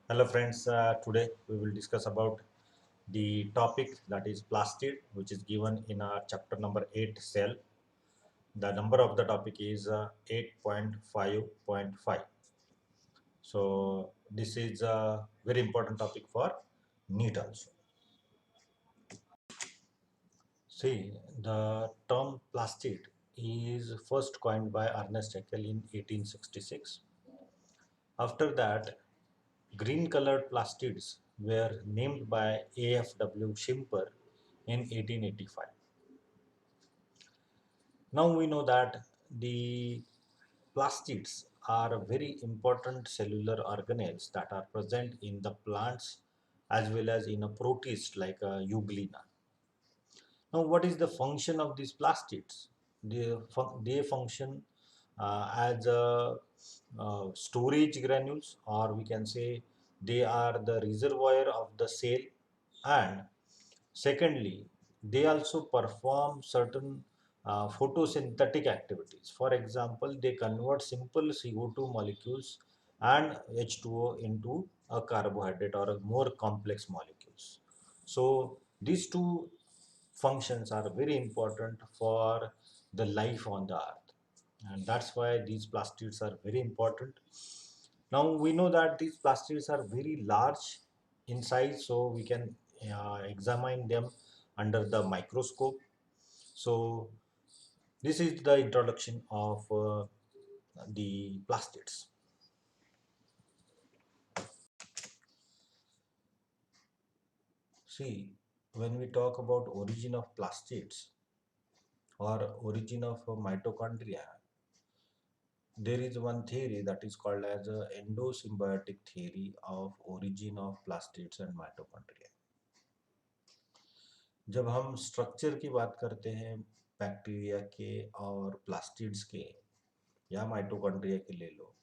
Hello friends, today we will discuss about the topic that is plastid, which is given in our chapter number 8 cell. The number of the topic is 8.5.5. So this is a very important topic for NEET also. See, the term plastid is first coined by Ernest Haeckel in 1866. After that, green colored plastids were named by A.F.W. Schimper in 1885. Now we know that the plastids are very important cellular organelles that are present in the plants as well as in a protist like euglena. Now, what is the function of these plastids? They function as storage granules, or we can say they are the reservoir of the cell, and secondly, they also perform certain photosynthetic activities. For example, they convert simple CO2 molecules and H2O into a carbohydrate or a more complex molecules. So these two functions are very important for the life on the earth, and that's why these plastids are very important. Now we know that these plastids are very large in size, so we can examine them under the microscope. So this is the introduction of the plastids. See, when we talk about origin of plastids or origin of mitochondria, there is one theory that is called as a endosymbiotic theory of origin of plastids and mitochondria. जब हम structure की बात करते हैं bacteria के और plastids के या माइटोकॉन्ड्रिया के ले लो,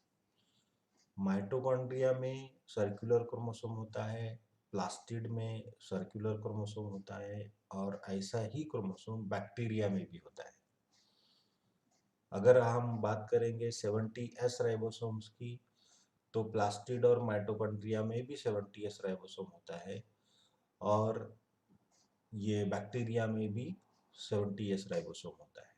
माइटोकॉन्ड्रिया में सर्कुलर क्रोमोसोम होता है, प्लास्टिड में सर्कुलर क्रोमोसोम होता है, और ऐसा ही क्रोमोसोम बैक्टीरिया में भी होता है. अगर हम बात करेंगे 70s राइबोसोम्स की, तो प्लास्टिड और माइटोकॉन्ड्रिया में भी 70s राइबोसोम होता है, और ये बैक्टीरिया में भी 70s राइबोसोम होता है.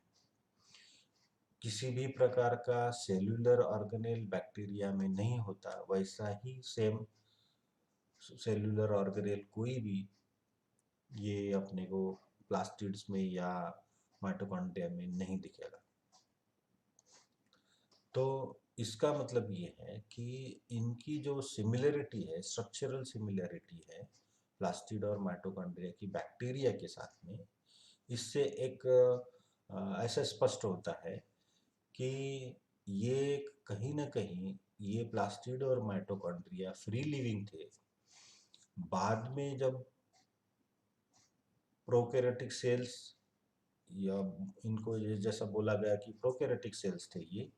किसी भी प्रकार का सेल्यूलर ऑर्गेनेल बैक्टीरिया में नहीं होता, वैसा ही सेम सेल्यूलर ऑर्गेनेल कोई भी ये अपने को प्लास्टिड्स में या माइटोकॉन्ड्रिया में नहीं दिखेगा. तो इसका मतलब ये है कि इनकी जो सिमिलरिटी है, स्ट्रक्चरल सिमिलरिटी है प्लास्टिड और माइटोकॉन्ड्रिया की बैक्टीरिया के साथ में, इससे एक ऐसा स्पष्ट होता है कि ये कहीं ना कहीं ये प्लास्टिड और माइटोकॉन्ड्रिया फ्री लिविंग थे. बाद में जब प्रोकैरियोटिक सेल्स, या इनको जैसा बोला गया कि प्रोकैरियोटिक सेल्स थे ये,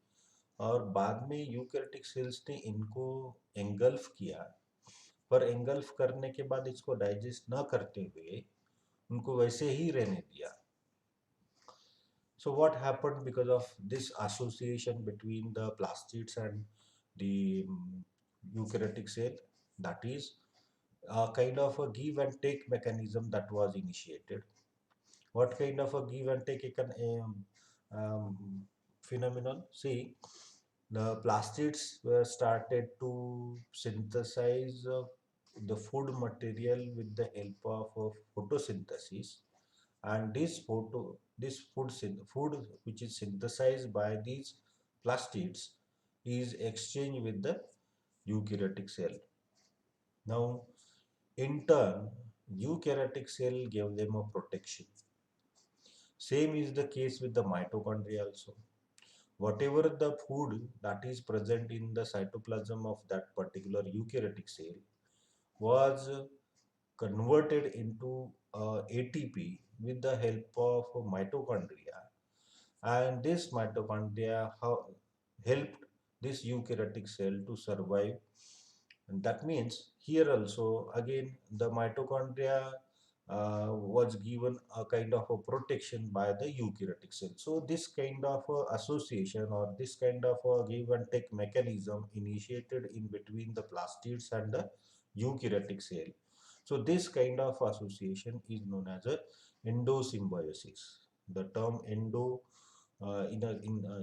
और बाद में यूकैरियोटिक सेल्स ने इनको एंगल्फ किया, पर एंगल्फ करने के बाद इसको डाइजेस्ट न करते हुए उनको वैसे ही रहने दिया. So what happened because of this association between the plastids and the eukaryotic cell? That is a kind of a give and take mechanism that was initiated. What kind of a give and take phenomenon? See, the plastids were started to synthesize the food material with the help of photosynthesis, and this food which is synthesized by these plastids is exchanged with the eukaryotic cell. Now, in turn, eukaryotic cell gave them a protection. Same is the case with the mitochondria also. Whatever the food that is present in the cytoplasm of that particular eukaryotic cell was converted into ATP with the help of mitochondria, and this mitochondria helped this eukaryotic cell to survive. And that means here also again the mitochondria was given a kind of a protection by the eukaryotic cell. So this kind of association or this kind of give and take mechanism initiated in between the plastids and the eukaryotic cell. So this kind of association is known as a endosymbiosis. The term endo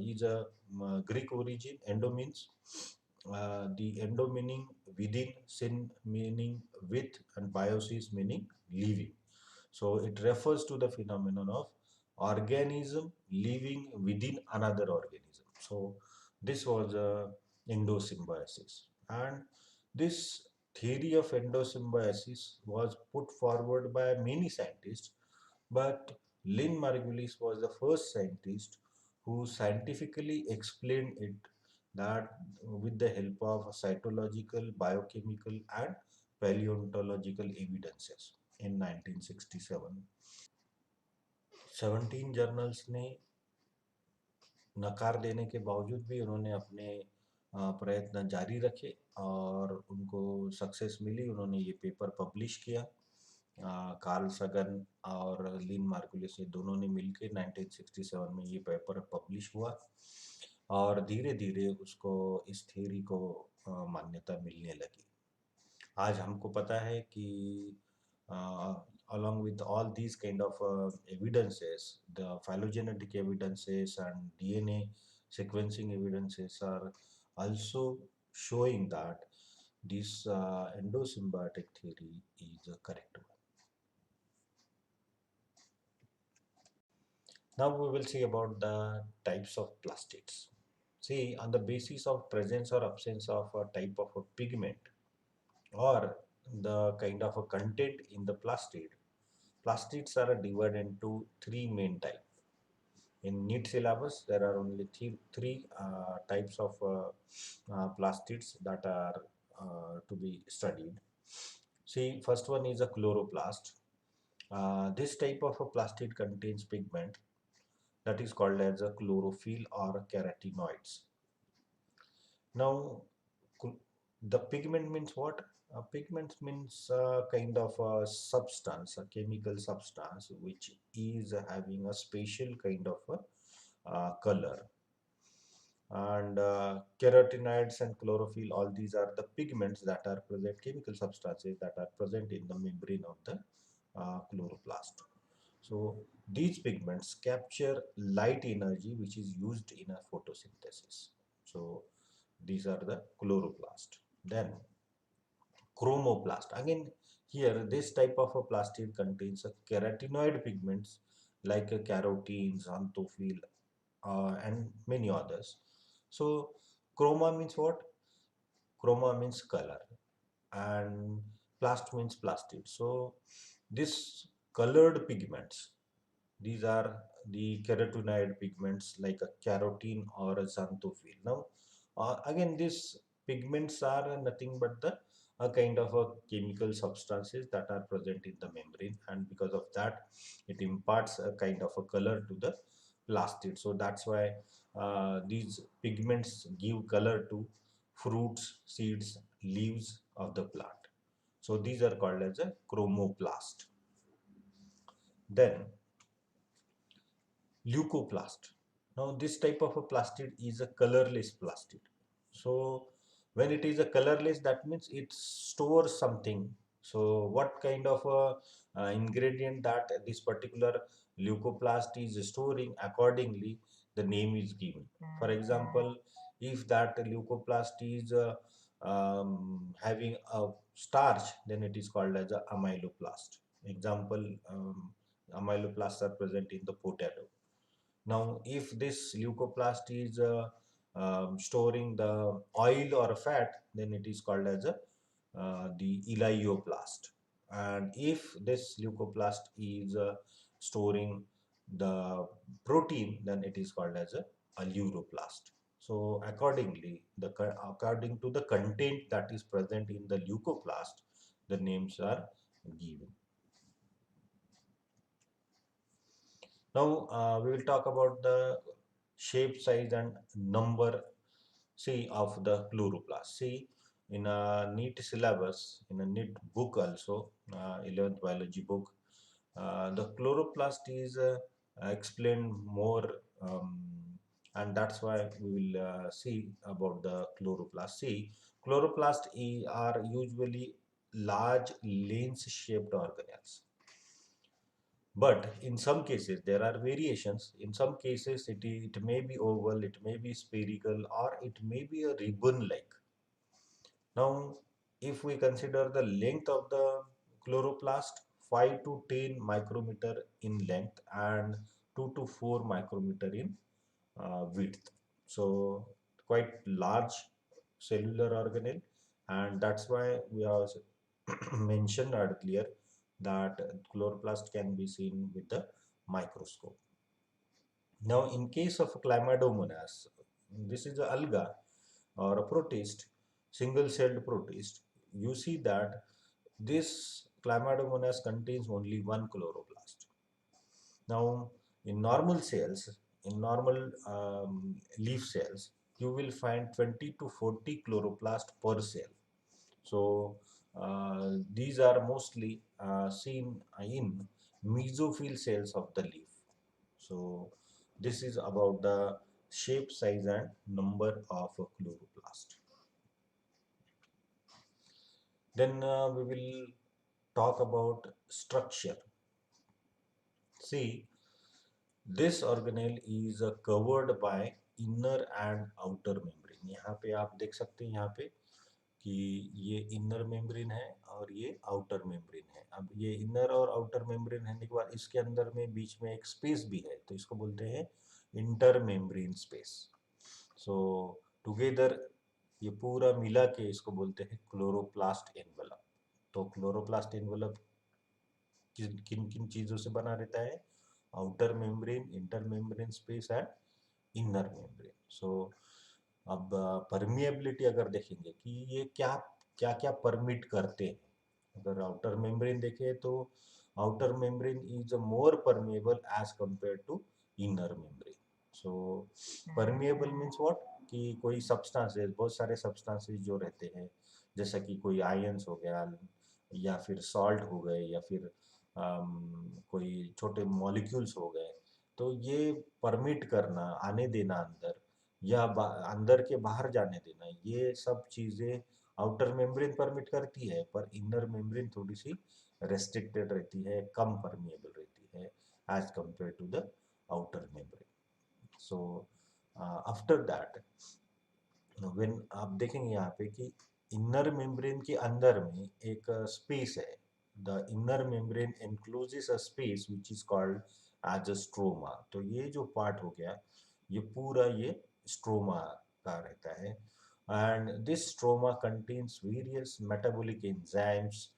is a Greek origin. Endo means the endo meaning within, syn meaning with, and biosis meaning living. So it refers to the phenomenon of organism living within another organism. So this was a endosymbiosis, and this theory of endosymbiosis was put forward by many scientists, but Lynn Margulis was the first scientist who scientifically explained it, that with the help of cytological, biochemical, and paleontological evidences in 1967. 17 journals ने नकार देने के बावजूद भी उन्होंने अपने प्रयत्न जारी रखे और उनको सक्सेस मिली। उन्होंने ये पेपर पब्लिश किया। कार्ल सगन और लिन मार्गुलिस ये दोनों ने मिलकर 1967 में ये पेपर पब्लिश हुआ और धीरे धीरे उसको इस थ्योरी को मान्यता मिलने लगी। आज हमको पता है कि along with all these kind of evidences, the phylogenetic evidences and DNA sequencing evidences are also showing that this endosymbiotic theory is a correct one. Now we will see about the types of plastids. See, on the basis of presence or absence of a type of a pigment or the kind of a content in the plastid, plastids are divided into three main types. In NEET syllabus, there are only three types of plastids that are to be studied. See, first one is a chloroplast. This type of a plastid contains pigment that is called as a chlorophyll or carotenoids. Now, the pigment means what? Pigment means kind of a substance, a chemical substance, which is having a special kind of a color. And carotenoids and chlorophyll, all these are the pigments that are present, chemical substances that are present in the membrane of the chloroplast. So these pigments capture light energy which is used in a photosynthesis. So these are the chloroplast. Then chromoplast. Again, here this type of a plastid contains a carotenoid pigments like a carotene, xanthophyll, and many others. So chroma means what? Chroma means color, and plast means plastid. So this colored pigments, these are the carotenoid pigments like a carotene or a xanthophyll. Now, again, these pigments are nothing but the a kind of a chemical substances that are present in the membrane, and because of that, it imparts a kind of a color to the plastid. So that's why these pigments give color to fruits, seeds, leaves of the plant. So these are called as a chromoplast. Then leucoplast. Now this type of a plastid is a colorless plastid. So when it is a colorless, that means it stores something. So what kind of a ingredient that this particular leucoplast is storing, accordingly the name is given. For example, if that leucoplast is having a starch, then it is called as a amyloplast. Example, amyloplasts are present in the potato. Now, if this leucoplast is storing the oil or fat, then it is called as a the elaioplast. And if this leucoplast is storing the protein, then it is called as a aleuroplast. So, according to the content that is present in the leucoplast, the names are given. Now we will talk about the shape, size, and number, see, of the chloroplast. See, in a NEET syllabus, in a NEET book also, 11th biology book, The chloroplast is explained more, and that's why we will see about the chloroplast. See, are usually large lens-shaped organelles. But in some cases, there are variations. In some cases, it may be oval, it may be spherical, or it may be a ribbon-like. Now, if we consider the length of the chloroplast, 5 to 10 micrometer in length and 2 to 4 micrometer in width. So, quite large cellular organelle, and that's why we have mentioned earlier that chloroplast can be seen with the microscope. Now, in case of Chlamydomonas, this is a alga or a protist, single-celled protist. You see that this Chlamydomonas contains only one chloroplast. Now, in normal cells, in normal leaf cells, you will find 20 to 40 chloroplast per cell. So, these are mostly seen in mesophyll cells of the leaf. So, this is about the shape, size, and number of a chloroplast. Then we will talk about structure. See, this organelle is covered by inner and outer membrane. यहाँ पे आप देख सकते हैं यहाँ पे कि ये इनर मेम्ब्रेन है और ये आउटर मेम्ब्रेन है. अब ये इनर और आउटर मेम्ब्रेन रहने के बाद इसके अंदर में बीच में एक स्पेस भी है, तो इसको बोलते हैं intermembrane space. So together ये पूरा मिला के इसको बोलते हैं क्लोरोप्लास्ट एनवलप. तो क्लोरोप्लास्ट एनवलप किन किन किन चीज़ों से बना रहता है? Outer membrane, intermembrane space and inner membrane. So अब परमिएबिलिटी अगर देखेंगे कि ये क्या क्या क्या परमिट करते हैं. अगर आउटर मेम्ब्रेन देखें तो outer membrane is more permeable as compared to inner membrane. So permeable means what, कि कोई सब्सटेंसेस, बहुत सारे सब्सटेंसेस जो रहते हैं, जैसा कि कोई आयंस हो गया या फिर सॉल्ट हो गए या फिर कोई छोटे मॉलिक्यूल्स हो गए, तो ये परमिट करना, आने देना अंदर या अंदर के बाहर जाने देना, ये सब चीज़ें आउटर मेम्ब्रेन परमिट करती है, पर इनर मेम्ब्रेन थोड़ी सी रेस्ट्रिक्टेड रहती है, कम परमिएबल रहती है as compared to the outer membrane. So after that when आप देखेंगे यहाँ पे कि इनर मेम्ब्रेन के अंदर में एक स्पेस है. The inner membrane encloses a space which is called as a stroma. तो ये जो पार्ट हो गया, ये पूरा ये स्ट्रोमा का रहता है. And this stroma contains various metabolic enzymes,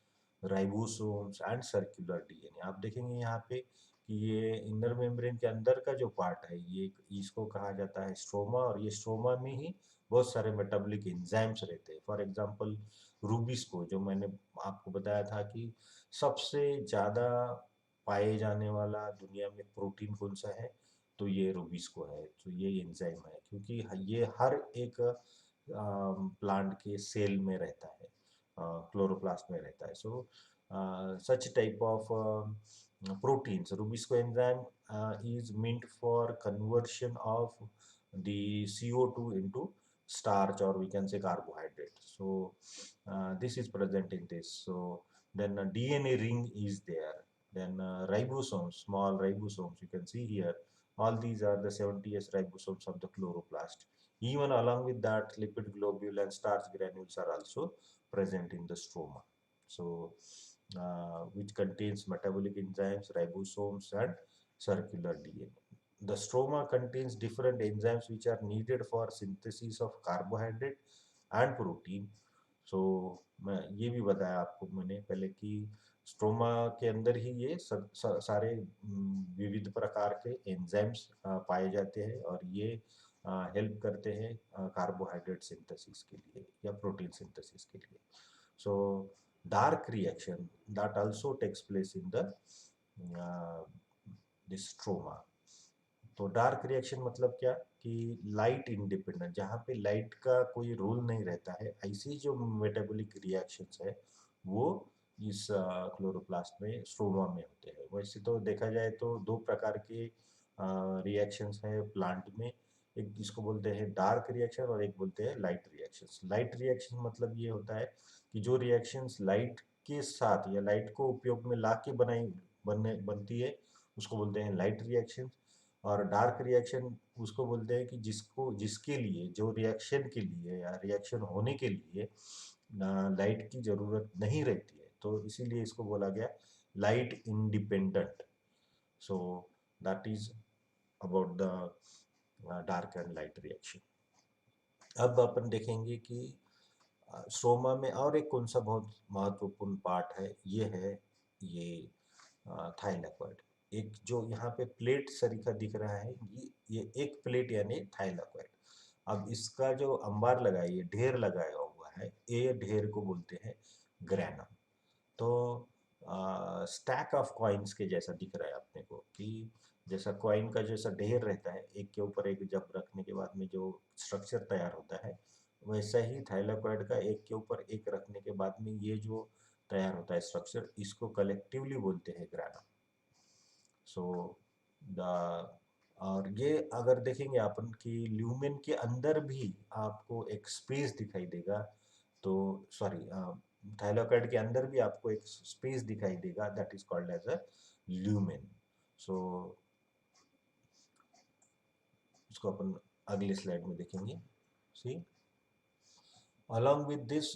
ribosomes and circular DNA. आप देखेंगे यहाँ पे कि ये इनर मेम्ब्रेन के अंदर का जो पार्ट है, ये इसको कहा जाता है स्ट्रोमा, और ये स्ट्रोमा में ही बहुत सारे मेटाबॉलिक एंजाइम्स रहते हैं. फॉर एग्जांपल रूबिस्को, जो मैंने आपको बताया था कि सबसे ज़्यादा पाए जाने वाला दुनिया में प्रोटीन कौन सा है, तो ये रूबिस्को है. तो ये एंजाइम है, क्योंकि ये हर एक प्लांट के सेल में रहता है, क्लोरोप्लास्ट में रहता है. सो such type of proteins, Rubisco enzyme is meant for conversion of the CO2 into starch, or we can say carbohydrate. So this is present in this. So then a DNA ring is there. Then ribosomes, small ribosomes, you can see here. All these are the 70s ribosomes of the chloroplast. Even along with that, lipid globule and starch granules are also present in the stroma. So which contains metabolic enzymes, ribosomes, and circular DNA. The stroma contains different enzymes which are needed for synthesis of carbohydrate and protein. So मैं ये भी बताया आपको मैंने पहले कि stroma के अंदर ही ये सारे विविध प्रकार के एंजाइम्स पाए जाते हैं, और ये हेल्प करते हैं कार्बोहाइड्रेट सिंथेसिस के लिए या प्रोटीन सिंथेसिस के लिए. So dark reaction that also takes place in the this stroma. तो डार्क रिएक्शन मतलब क्या, कि लाइट इंडिपेंडेंट, जहाँ पे लाइट का कोई रोल नहीं रहता है, ऐसी जो मेटाबॉलिक रिएक्शंस है वो इस क्लोरोप्लास्ट में, स्ट्रोमा में होते हैं। वैसे तो देखा जाए तो दो प्रकार के रिएक्शंस हैं प्लांट में, एक जिसको बोलते हैं डार्क रिएक्शन और एक बोलते हैं लाइट रिएक्शंस। लाइट रिएक्शन मतलब ये होता है कि जो रिएक्शंस लाइट के साथ या लाइट को उपयोग में ला के बनती है, उसको बोलते हैं लाइट रिएक्शन। और डार्क रिएक्शन उसको बोलते हैं कि जिसके लिए, जो रिएक्शन के लिए या रिएक्शन होने के लिए लाइट की जरूरत नहीं रहती है, तो इसीलिए इसको बोला गया light independent. So that is about the dark and light reaction. अब अपन देखेंगे कि स्ट्रोमा में और एक कौन सा बहुत महत्वपूर्ण पार्ट है, ये थाइलाकॉइड। एक जो यहाँ पे प्लेट सरीखा दिख रहा है, ये एक प्लेट यानी थाइलाकॉइड। अब इसका जो अंबार लगा है, ये ढेर लगाया हुआ है, ये ढेर को बोलते हैं ग्रैनम। तो स्टैक ऑफ कॉइन्स के जैसा दिख रहा है अपने को, कि जैसा कॉइन का जैसा ढेर रहता है एक के ऊपर एक, जब रखने के बाद में जो स्ट्रक्चर तैयार होता है, वैसा ही थाइलाकॉइड का एक के ऊपर एक रखने के बाद में ये जो तैयार होता है स्ट्रक्चर, इसको कलेक्टिवली बोलते हैं ग्राना। सो द और ये अगर देखेंगे अपन कि ल्यूमेन के अंदर भी आपको एक स्पेस दिखाई देगा, तो सॉरी, थाइलाकॉइड के अंदर भी आपको एक स्पेस दिखाई देगा, that is called as a lumen. So इसको अपन अगले स्लाइड में देखेंगे। सी, along with this,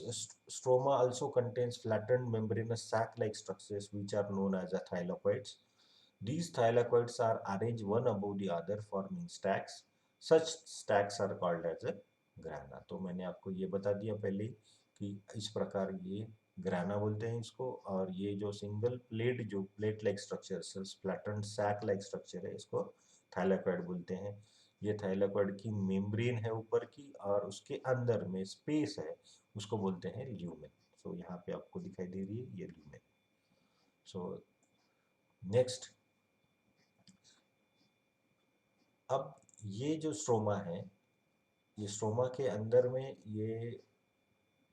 stroma also contains flattened membranous sac-like structures which are known as a thylakoids. These thylakoids are arranged one above the other forming stacks. Such stacks are called as a grana. तो मैंने आपको ये बता दिया पहले कि इस प्रकार ये ग्राना बोलते हैं इसको, और ये जो सिंगल प्लेट, जो plate like structure, flattened sac like structure है, इसको थाइलाकॉइड बोलते हैं। ये थाइलाकॉइड की मेम्ब्रेन है ऊपर की, और उसके अंदर में स्पेस है, उसको बोलते हैं ल्यूमेन। सो यहाँ पे आपको दिखाई दे रही है ये ल्यूमेन। सो नेक्स्ट, अब ये जो स्ट्रोमा है, ये स्ट्रोमा के अंदर में ये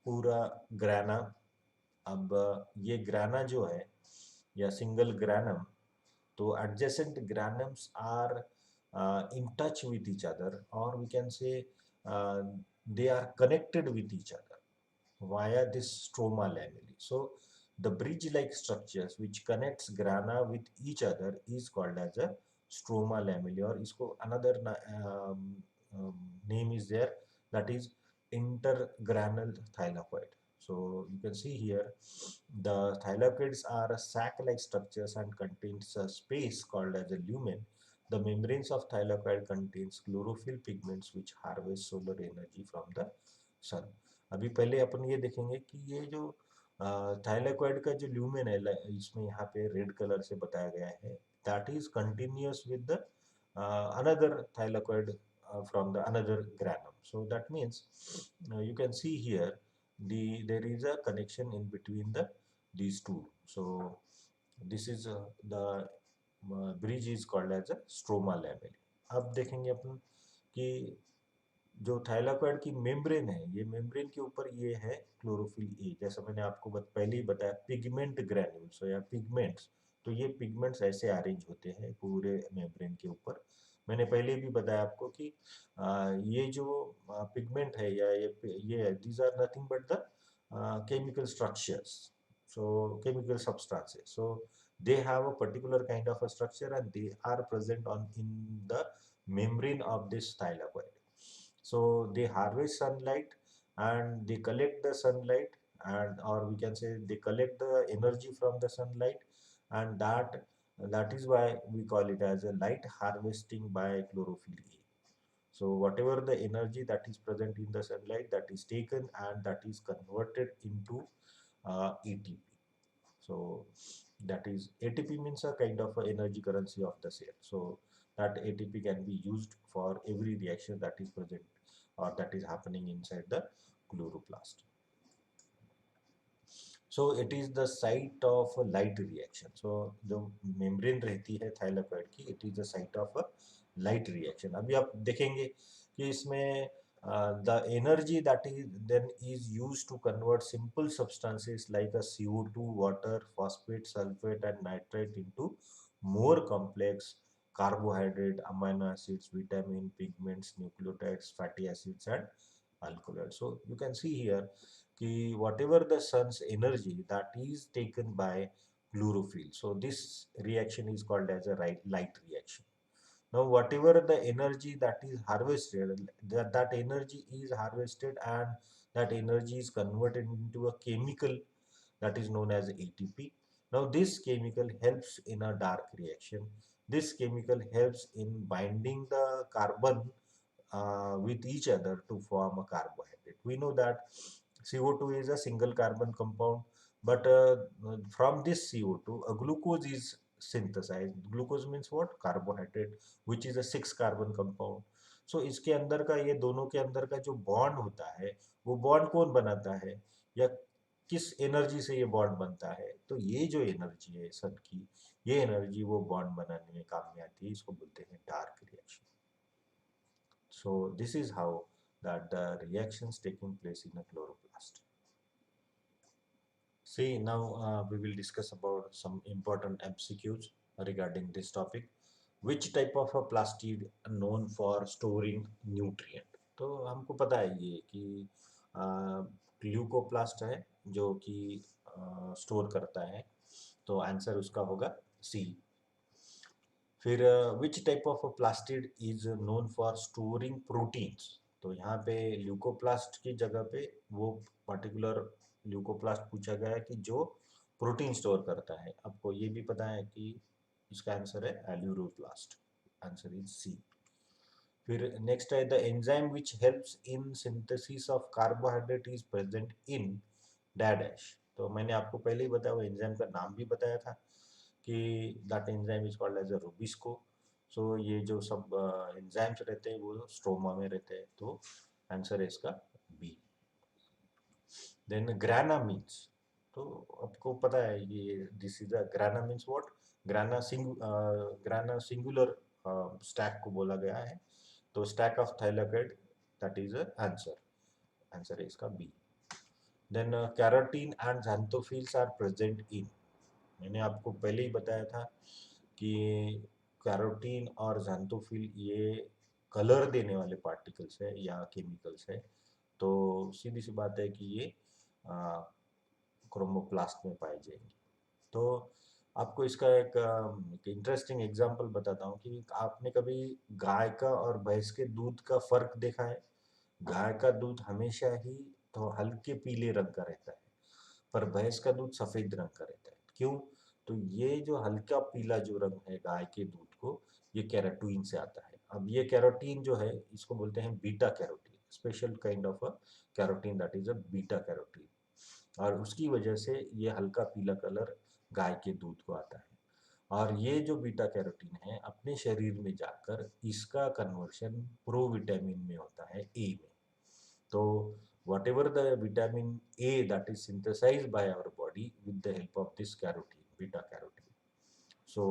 पूरा ग्राना। अब ये ग्राना जो है, या सिंगल ग्रानम, तो adjacent granums are in touch with each other, or we can say uh, they are connected with each other via this stroma lamellae. So the bridge-like structures which connects grana with each other is called as a stroma lamellae, or isko another name is there, that is intergranal thylakoid. So you can see here the thylakoids are sac-like structures and contains a space called as a lumen. The membranes of thylakoid contains chlorophyll pigments which harvest solar energy from the sun. अभी पहले अपन ये देखेंगे कि ये जो thylakoid का जो lumen है, इसमें यहाँ पे रेड कलर से बताया गया है, that is continuous with the another thylakoid from the another granum. So that means you can see here there is a connection in between these two. So this is the bridge is called as a stroma lamellae. अब देखेंगे अपन कि जो thylakoid की membrane है, ये membrane के ऊपर ये है क्लोरोफिल ए, जैसा मैंने आपको पहले ही बताया, पिगमेंट ग्रैन्यूल्स या पिगमेंट्स। तो ये पिगमेंट्स ऐसे अरेंज होते हैं पूरे मेम्ब्रेन के ऊपर। मैंने पहले भी बताया आपको कि ये जो पिगमेंट है या ये these are nothing but the chemical structures, so chemical substances. So they have a particular kind of a structure and they are present on in the membrane of this thylakoid. So they harvest sunlight and they collect the sunlight, and or we can say they collect the energy from the sunlight, and that is why we call it as a light harvesting by chlorophyll A. So whatever the energy that is present in the sunlight, that is taken and that is converted into ATP. So that is, ATP means a kind of a energy currency of the cell. So that ATP can be used for every reaction that is present or that is happening inside the chloroplast. So it is the site of a light reaction. So जो membrane रहती है thylakoid की, it is the site of a light reaction. अभी आप देखेंगे कि इसमें The energy that is then is used to convert simple substances like a CO2, water, phosphate, sulfate, and nitrate into more complex carbohydrate, amino acids, vitamin, pigments, nucleotides, fatty acids, and alkaloids. So you can see here कि whatever the sun's energy that is taken by chlorophyll. So this reaction is called as a light reaction. Now, whatever the energy that is harvested, that energy is harvested and that energy is converted into a chemical that is known as ATP. Now, this chemical helps in a dark reaction. This chemical helps in binding the carbon with each other to form a carbohydrate. We know that CO2 is a single carbon compound, but from this CO2, a glucose is synthesized. Glucose means what? Carbohydrate, which is a 6 carbon compound. So इसके अंदर का ये दोनों के अंदर का जो bond होता है वो बॉन्ड कौन बनाता है या किस एनर्जी से ये बॉन्ड बनता है? तो ये जो एनर्जी है सन की, ये एनर्जी वो बॉन्ड बनाने में काम में आती है, इसको बोलते हैं dark reaction. So this is how that the reactions taking place in a chloroplast. See, now we will discuss about some important MCQs regarding this topic. Which type of a plastid known for storing nutrient? तो हमको पता है ये कि ग्लूकोप्लास्ट है जो कि store करता है, तो आंसर उसका होगा सी. फिर which type of plastid is known for storing proteins? तो यहाँ पे ल्यूकोप्लास्ट की जगह पे वो पर्टिकुलर ल्यूकोप्लास्ट पूछा गया है कि जो प्रोटीन स्टोर करता है. आपको ये भी पता है कि इसका आंसर है एल्यूरोप्लास्ट. आंसर इज सी. फिर नेक्स्ट है the enzyme which helps in synthesis of carbohydrate is present in dash. तो मैंने आपको पहले ही बताया, वो एंजाइम का नाम भी बताया था कि that enzyme is called as a rubisco. So ये जो सब एंजाइम्स रहते हैं वो स्ट्रोमा में रहते हैं, तो आंसर है इसका बी. देन ग्राना मीन्स, तो आपको पता है ये this is a grana means what? Grana singular stack को बोला गया है, तो stack of thylakoid that is answer. Answer है इसका B. Then carotene and xanthophyls are present in. मैंने आपको पहले ही बताया था कि कैरोटीन और xanthophyll ये कलर देने वाले पार्टिकल्स है या केमिकल्स है, तो सीधी सी बात है कि ये क्रोमोप्लास्ट में पाए जाएंगे. तो आपको इसका एक इंटरेस्टिंग एग्जांपल बताता हूँ कि आपने कभी गाय का और भैंस के दूध का फर्क देखा है? गाय का दूध हमेशा ही तो हल्के पीले रंग का रहता है, पर भैंस का दूध सफेद रंग का रहता है. क्यों? तो ये जो हल्का पीला जो रंग है गाय के दूध को, ये कैरोटीन से आता है. अब ये कैरोटीन जो है इसको बोलते हैं beta carotene, special kind of a carotene that is a beta carotene, और उसकी वजह से ये हल्का पीला कलर गाय के दूध को आता है. और ये जो बीटा कैरोटीन है अपने शरीर में जाकर इसका कन्वर्शन प्रोविटामिन में होता है, ए में. तो whatever the vitamin A that is synthesized by our body with the help of this carotene, beta carotene. So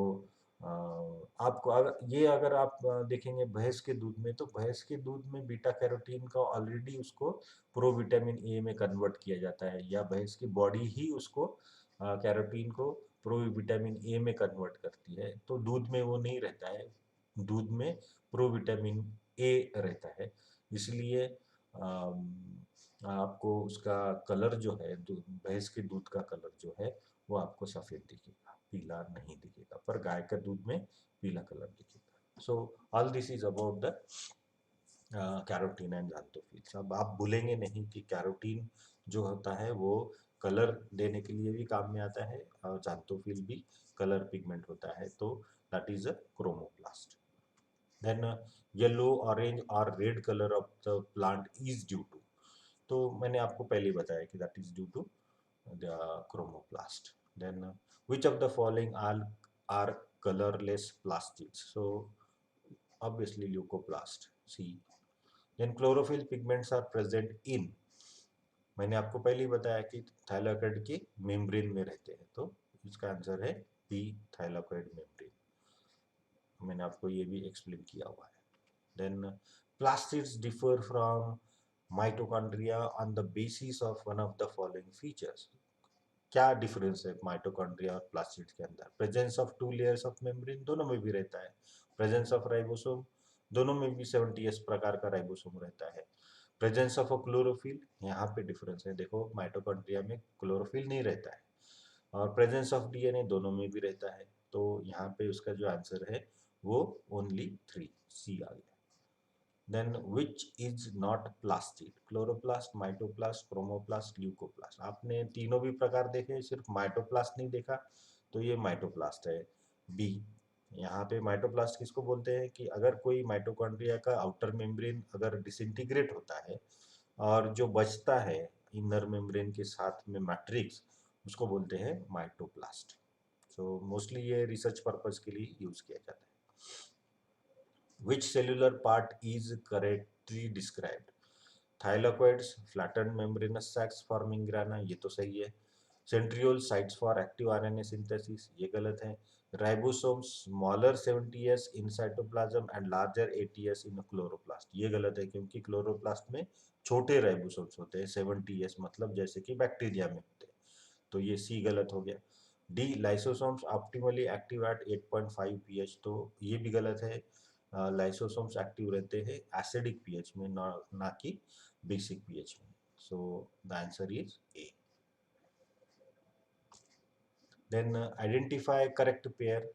आपको अगर आप देखेंगे भैंस के दूध में, तो भैंस के दूध में बीटा कैरोटीन का ऑलरेडी उसको प्रोविटामिन ए में कन्वर्ट किया जाता है, या भैंस की बॉडी ही उसको कैरोटीन को प्रोविटामिन ए में कन्वर्ट करती है, तो दूध में वो नहीं रहता है. दूध में प्रोविटामिन ए रहता है, इसलिए आपको उसका कलर जो है भैंस के दूध का कलर जो है वो आपको सफेद दिखेगा, पीला नहीं दिखेगा, पर गाय का दूध में पीला कलर दिखेगा. So all this is about the carotene and xanthophyll. अब आप भूलेंगे नहीं कि कैरोटीन जो होता है वो कलर देने के लिए भी काम में आता है, और xanthophyll भी कलर पिगमेंट होता है, तो that is a chromoplast. Then yellow, orange और red colour of the plant is due to. तो मैंने आपको पहले ही बताया कि that is due to the chromoplast. Then which of the following are colorless plastids? So obviously leucoplast, C. Then chlorophyll pigments are present in. मैंने आपको पहले ही बताया कि थाइलाकोइड के मेम्ब्रेन में रहते हैं, तो इसका आंसर है बी, थाइलाकोइड मेम्ब्रेन. मैंने आपको ये भी एक्सप्लेन किया हुआ है. Then Plastids differ from mitochondria on the basis of one of the following features. क्या डिफरेंस है माइटोकॉन्ड्रिया और प्लास्टिड के अंदर? Presence of two layers of membrane, दोनों में भी रहता है। प्रेजेंस ऑफ राइबोसोम, दोनों में भी 70s प्रकार का राइबोसोम रहता है। प्रेजेंस ऑफ अ क्लोरोफिल, यहाँ पे डिफरेंस है, देखो माइटोकॉन्ड्रिया में क्लोरोफिल नहीं रहता है। और प्रेजेंस ऑफ डीएनए, दोनों में भी रहता है। तो यहाँ पे उसका जो आंसर है वो ओनली 3, सी आ गया। Then which is not plastid? Chloroplast, mitoplast, chromoplast, leucoplast. आपने तीनों भी प्रकार देखे, सिर्फ माइटोप्लास्ट नहीं देखा, तो ये माइटोप्लास्ट है, बी। यहाँ पे माइटोप्लास्ट किसको बोलते हैं कि अगर कोई माइटोकॉन्ड्रिया का आउटर मेम्ब्रेन अगर डिसइंटीग्रेट होता है और जो बचता है इनर मेम्ब्रेन के साथ में मैट्रिक्स, उसको बोलते हैं माइटोप्लास्ट। सो मोस्टली ये रिसर्च पर्पज के लिए यूज किया जाता है। Which cellular part is correctly described? Thylakoids, flattened membranous sacs forming grana, ये तो सही है। Centriole, sites for active RNA synthesis, ये गलत है। Ribosomes, smaller 70s in cytoplasm and larger 80s in chloroplast, ये गलत है क्योंकि क्लोरोप्लास्ट में छोटे राइबोसोम्स होते हैं 70s, मतलब जैसे कि बैक्टीरिया में होते हैं। तो ये सी गलत हो गया। D, lysosomes optimally active at 8.5 pH, तो ये भी गलत है। लाइसोसोम्स एक्टिव रहते हैं एसिडिक पीएच में, ना कि बेसिक पीएच में। So the answer is A. Then identify correct pair.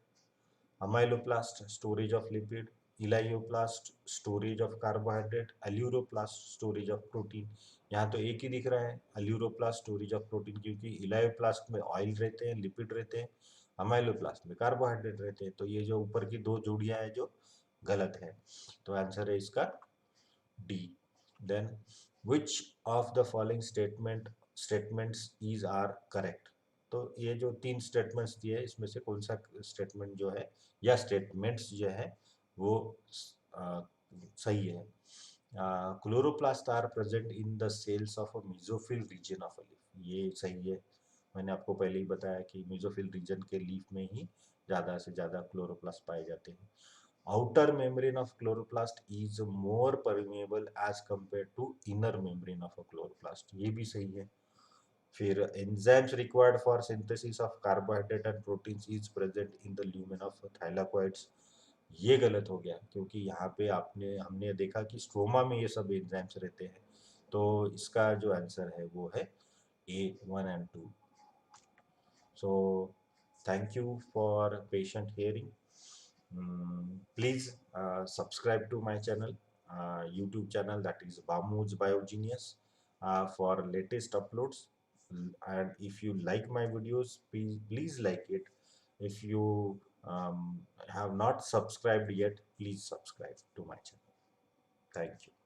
Amyloplast, storage of lipid. Elaioplast, storage of carbohydrate. Aleuroplast, storage of protein. यहाँ तो एक ही दिख रहा है, एल्यूरोप्लास्ट स्टोरेज ऑफ प्रोटीन, क्योंकि इलायोप्लास्ट में ऑयल रहते हैं, लिपिड रहते हैं। अमाइलोप्लास्ट में कार्बोहाइड्रेट रहते हैं। तो ये जो ऊपर की दो जोड़ियां हैं जो गलत है, तो आंसर है इसका D. Then which of the following statements is are correct? तो ये जो तीन स्टेटमेंट्स दिए इसमें से कौन सा स्टेटमेंट जो है या स्टेटमेंट्स जो है वो सही है? Chloroplast are present in the cells of a mesophyll region of a leaf, ये सही है। मैंने आपको पहले ही बताया कि मेसोफिल रीजन के लीफ में ही ज़्यादा से ज़्यादा क्लोरोप्लास्ट पाए जाते हैं। Outer membrane of chloroplast is more permeable as compared to inner membrane of a chloroplast, ये भी सही है। फिर enzymes required for synthesis of carbohydrate and proteins is present in the lumen of thylakoids, ये गलत हो गया क्योंकि यहाँ पे हमने देखा कि स्ट्रोमा में ये सब एंजाइम्स रहते हैं। तो इसका जो आंसर है वो है A1 and 2। So thank you for patient hearing. Please subscribe to my channel, YouTube channel, that is Bamu's Biogenius, for latest uploads. And if you like my videos, please like it. If you have not subscribed yet, please subscribe to my channel. Thank you.